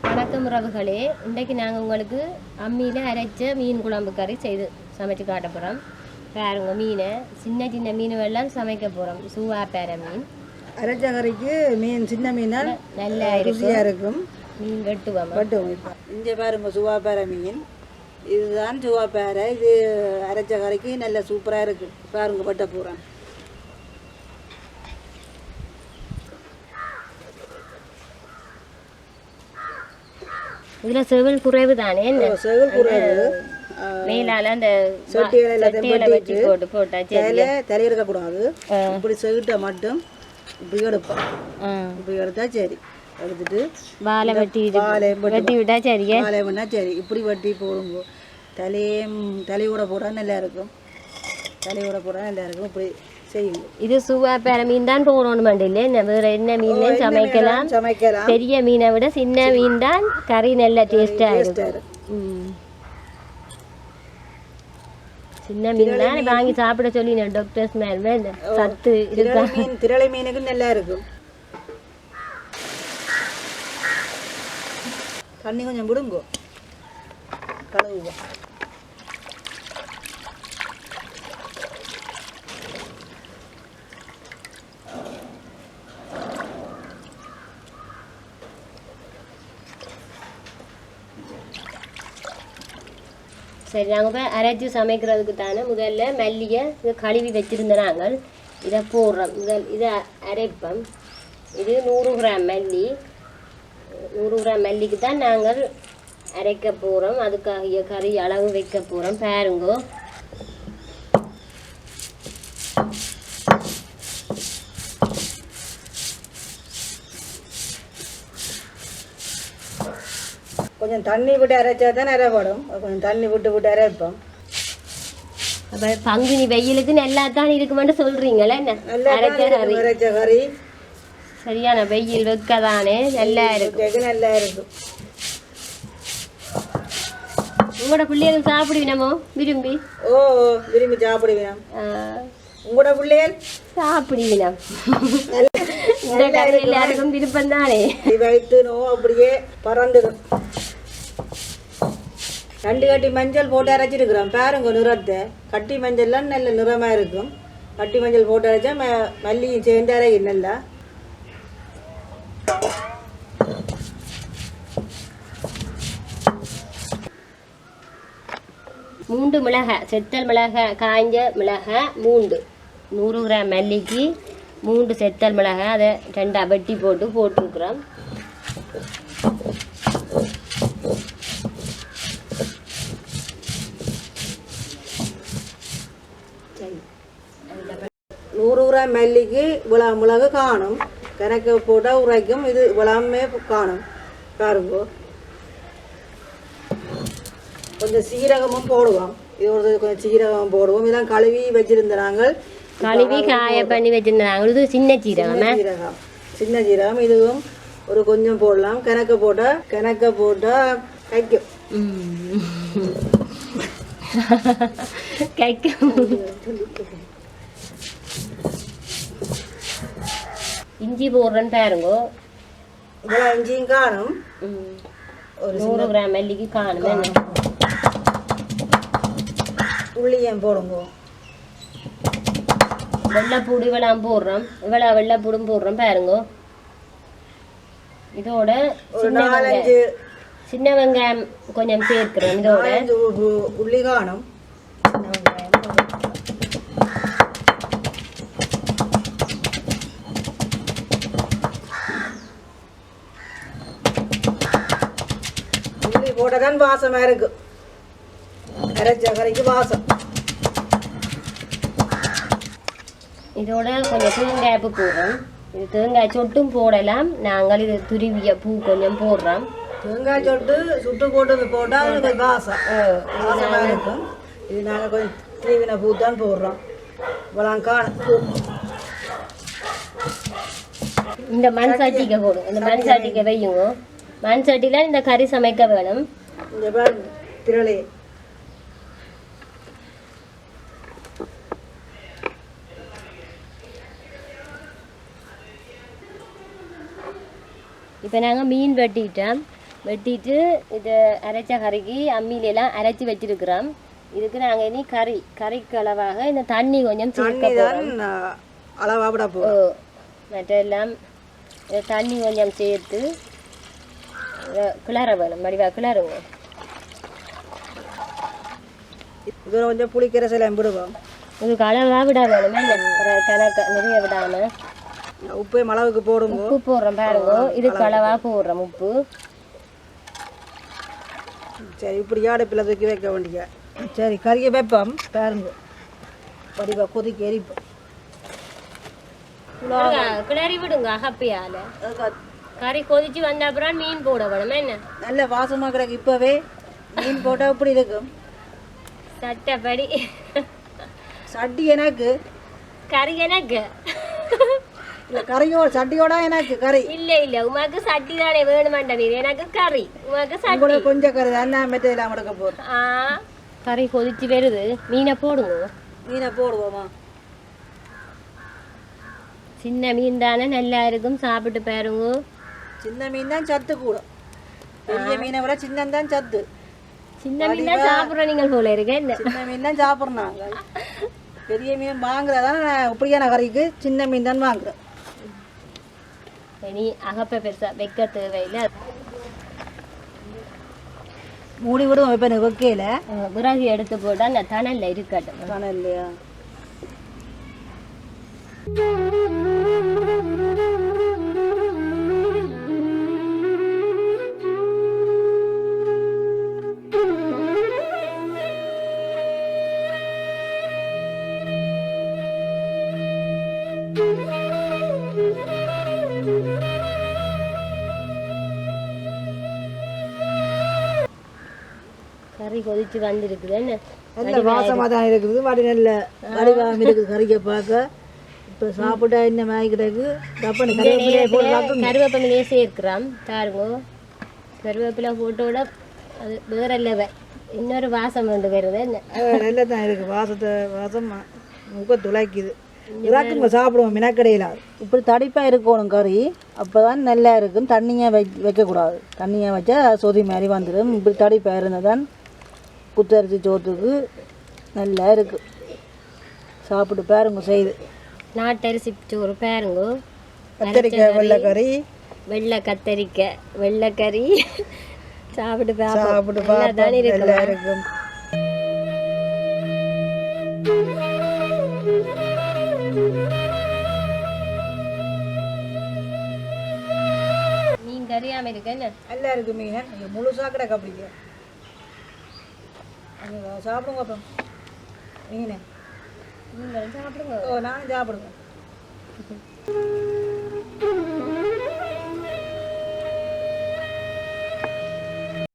வணக்கம் உறவுகளே, இன்றைக்கு நாங்கள் உங்களுக்கு அம்மியில் அரைச்ச மீன் குழம்பு கறி செய்து சமைச்சு காட்ட போகிறோம். பாருங்க, மீனை சின்ன சின்ன மீனுவெல்லாம் சமைக்க போகிறோம். சூவாப்பேரை மீன் அரைச்ச கறிக்கு மீன் சின்ன மீனால் நல்லா இருக்கும். மீன் வெட்டுவோம். இங்கே பாருங்க, சூவாப்பேரை மீன். இதுதான் சூவாப்பேரை. இது அரைச்ச கறிக்கு நல்ல சூப்பராக இருக்குது. பாருங்க, வெட்ட போகிறேன். இதில் செவில் குறைவு தானே? செவில் குறைவு. மேலால அந்த செட்டிகளை வெட்டி போட்டா தலை எடுக்கக்கூடாது. இப்படி செவிட்ட மட்டும் இப்படி எடுப்போம். இப்படி எடுத்தா சரி. எடுத்துட்டு வாழை வெட்டி விட்டா சரி. வாழை வேணா சரி. இப்படி வெட்டி போடுங்க. தலையோட போட்டால் நல்லா இருக்கும். தலையோட போட்டால் நல்லா இருக்கும். இப்படி செய்யுங்க. இது சூவாப்பேரை மீன் தான் போடணும் இல்லை, வேற என்ன மீன் சமைக்கலாம். பெரிய மீனை விட சின்ன மீன் தான் கறி நல்ல டேஸ்டாக இருக்கும். சின்ன மீன் தான் வாங்கி சாப்பிட சொல்லி நான் டாக்டர்ஸ் மேலே சத்து இருக்கா. திரளை மீனுக்கு நல்லா இருக்கும். தண்ணி கொஞ்சம் விடுங்கோ, கழுவுவோம். சரி, நாங்கள் இப்போ அரைச்சி சமைக்கிறதுக்கு தானே முதல்ல மல்லியை இதை கழுவி வச்சுருந்த நாங்கள் இதை போடுறோம். இதை அரைப்போம். இது 100 கிராம் மல்லி. 100 கிராம் மல்லிக்கு தான் நாங்கள் அரைக்க போகிறோம். அதுக்காக கறி அளவு வைக்க போகிறோம். பாருங்கோ, கொஞ்சம் தண்ணி விட்டு அரைச்சா தான் அரைப்படும். கொஞ்சம் தண்ணி விட்டு அரைப்போம். அப்போ பங்குனி வெயிலுக்கு நல்லா தான் இருக்குமென்னு சொல்கிறீங்களே. என்ன அரைச்ச கறி சரியான வெயில் வைக்கதானே நல்லா இருக்கும். நல்லா இருக்கும். உங்களோட பிள்ளைகள் சாப்பிடுவினமோ விரும்பி? விரும்பி சாப்பிடுவேன். உங்களோட பிள்ளைகள் சாப்பிடுவினம். இந்த கறி எல்லாருக்கும் விருப்பம் தானே. வைத்து அப்படியே பறந்துடும். 2 கட்டி மஞ்சள் போட்டு அரைச்சிருக்கிறோம். பாருங்க நிறத்தை. கட்டி மஞ்சள்லாம் நல்ல நிறமாக இருக்கும். கட்டி மஞ்சள் போட்டு அரைச்சா மல்லியும் சேர்ந்து அரைக்கும் நல்லா. மூன்று மிளகாய், செத்தல் மிளகாய், காய்ஞ்ச மிளகாய் 3. 100 கிராம் மல்லிக்கு 3 செத்தல் மிளகாய். அதை 2 வெட்டி போட்டுருக்குறோம். சரி, 100 கிராம் மல்லிக்கு இவ்வளோ மிளகு காணும். கணக்கு போட்டால் உரைக்கும். இது இவ்வளவுமே காணும். பாருங்கோ, கொஞ்சம் சீரகமும் போடுவோம். இது கொஞ்சம் சீரகம் போடுவோம். இதெல்லாம் கழுவி வச்சிருந்த நாங்கள், கழுவி காய பண்ணி வச்சிருந்தாங்க. இது சின்ன சீரகம். சின்ன சீரகம். இதுவும் ஒரு கொஞ்சம் போடலாம். கணக்க போட்டால் கைக்கும். இஞ்சி போடுறேன்னு பாருங்கோ. இவ்வளோ இஞ்சியும் காணும். ஒரு 100 கிராம் மல்லிக்கு காணும். உள்ளியும் போடுங்க. வெள்ளைப்பூடு இவ்வளவு போடுறோம். வெள்ளைப்பூடும் போடுறோம். பாருங்க, இதோட சின்ன வெங்காயம் கொஞ்சம் சேர்க்கிறோம். இதோட உள்ளி காணும். உள்ளி போட்டதான் வாசமா இருக்கு. அரைச்ச கறிக்கு வாசம். இதோட கொஞ்சம் தேங்காய் போடுறோம். இது தேங்காய் சொட்டும் போடலாம். நாங்கள் இது துருவிய பூ கொஞ்சம் போடுறோம். தேங்காய் சொட்டு சுட்டு போட்டு போட்டால் வாசம் வாசமாக இருக்கும். இது நாங்கள் கொஞ்சம் தீவின பூ தான் போடுறோம். இந்த மண் சட்டிக்கு போடும். இந்த மண் சட்டிக்கு வையுங்க. மண் சட்டியில் இந்த கறி சமைக்க வேணும். இந்த பாருங்க திரளே. இப்போ நாங்கள் மீன் வெட்டிட்டு இதை அரைச்ச கறிக்கு அம்மியிலெல்லாம் அரைச்சி வச்சிருக்கிறோம். இதுக்கு நாங்கள் இனி கறிக்கு அளவாக இந்த தண்ணி கொஞ்சம் சேர்க்க போகிறோம். அளவாக விட போகிறோம். மற்றெல்லாம் தண்ணி கொஞ்சம் சேர்த்து கிளற வேணும். வடிவா கிளறுங்க. இது கொஞ்சம் புளிக்கிற சில விடுவோம். இதுக்கு அளவாக விட வேணுமே, கணக்கு நிறைய விடாமல். உப்பு அளவுக்கு போடுங்க. உப்பு போடுறோம் பாருங்க. இதுக்கு அளவாக போடுறோம் உப்பு. சரி, இப்படி அடுப்பில் தூக்கி வைக்க வேண்டிய. சரி, கறியை வைப்போம் பாருங்க. வடிவா கொதிக்க எரிப்போம். கிளறி விடுங்க அகப்பையால். கறி கொதிச்சு வந்த அப்புறம் மீன் போட வேணுமா என்ன? நல்ல வாசமாக கிடக்கு. இப்போவே மீன் போட்டால் இப்படி இருக்கும். சட்டப்படி சட்டி எனக்கு, கறி எனக்கு இல்லை கறியோட சட்டியோட எனக்கு கறி இல்லை உமாக்கு சட்டி தானே வேணுமாண்ட நீர். எனக்கு கறி, உமாக்கு சட்டி. கொஞ்சம் கறி அண்ணா மெத்தையெல்லாம் எடுக்க போகிறோம். கறி கொதிச்சு வருது. மீனை போடுங்க. மீனை போடுவோமா? சின்ன மீன் தானே நல்லா இருக்கும், சாப்பிட்டு பாருங்க. சின்ன மீன் தான் சத்து கூட. பெரிய மீனை விட சின்னந்தான் சத்து. சின்ன மீன் தான் சாப்பிட்றோம் நீங்கள் போல இருக்கு. சின்ன மீன் தான் சாப்பிட்றாங்க. பெரிய மீன் வாங்குறதான் இப்படியான கறிக்கு சின்ன மீன் தான் வாங்குறோம். இனி அகப்பை பெருசா வைக்க தேவையில்லை. மூடி விடுவோம். இப்போ எனக்கு வைக்கல. விறகு எடுத்து போட்டால் அந்த தணல்ல இருக்கட்டும். தணல் இல்லையா? கறி கொதிச்சு வந்துருக்குது. என்ன நல்ல வாசமாக தான் இருக்குது. வடி நல்ல வடிவாக இருக்குது கறியை பார்க்க. இப்போ சாப்பிட்டா என்ன வாங்கிக்கிட்டது தப்பனு கருவேப்பிலையே சேர்க்கிறோம் பாருங்க. கருவேப்பிலை போட்டோட அது வேற இல்லவே இன்னொரு வாசம் கொண்டு வருது. என்ன நல்லா தான் இருக்குது. வாசம் முக துளைக்குது. இதாக்குங்க சாப்பிடுவோம் மினக்கடையில். இப்படி தடிப்பாக இருக்கணும் கறி. அப்போ தான் நல்லா இருக்கும். தண்ணியாக வைக்கக்கூடாது. தண்ணியாக வச்சா சொதி மாதிரி வந்துடும். இப்படி தடிப்பாக இருந்தால் தான் குத்தரிசி சோத்துக்கு நல்லா இருக்குது. சாப்பிட்டு பாருங்க செய்து. நாட்டரிசி சோறு பாருங்க. கத்தரிக்காய் வெள்ளைக்கறி, வெள்ளை கத்தரிக்காய் வெள்ளைக்கறி சாப்பிட்டு சாப்பிட்டு நல்லா இருக்கும். மீன் கறியாம இருக்கு. என்ன நல்லா இருக்கு மீன். முழுசாக கிடக்கு. அப்படிங்க சாப்பிடுங்க. அப்போ மீன் நீங்களும் சாப்பிடுங்க. நானும் சாப்பிடுங்க.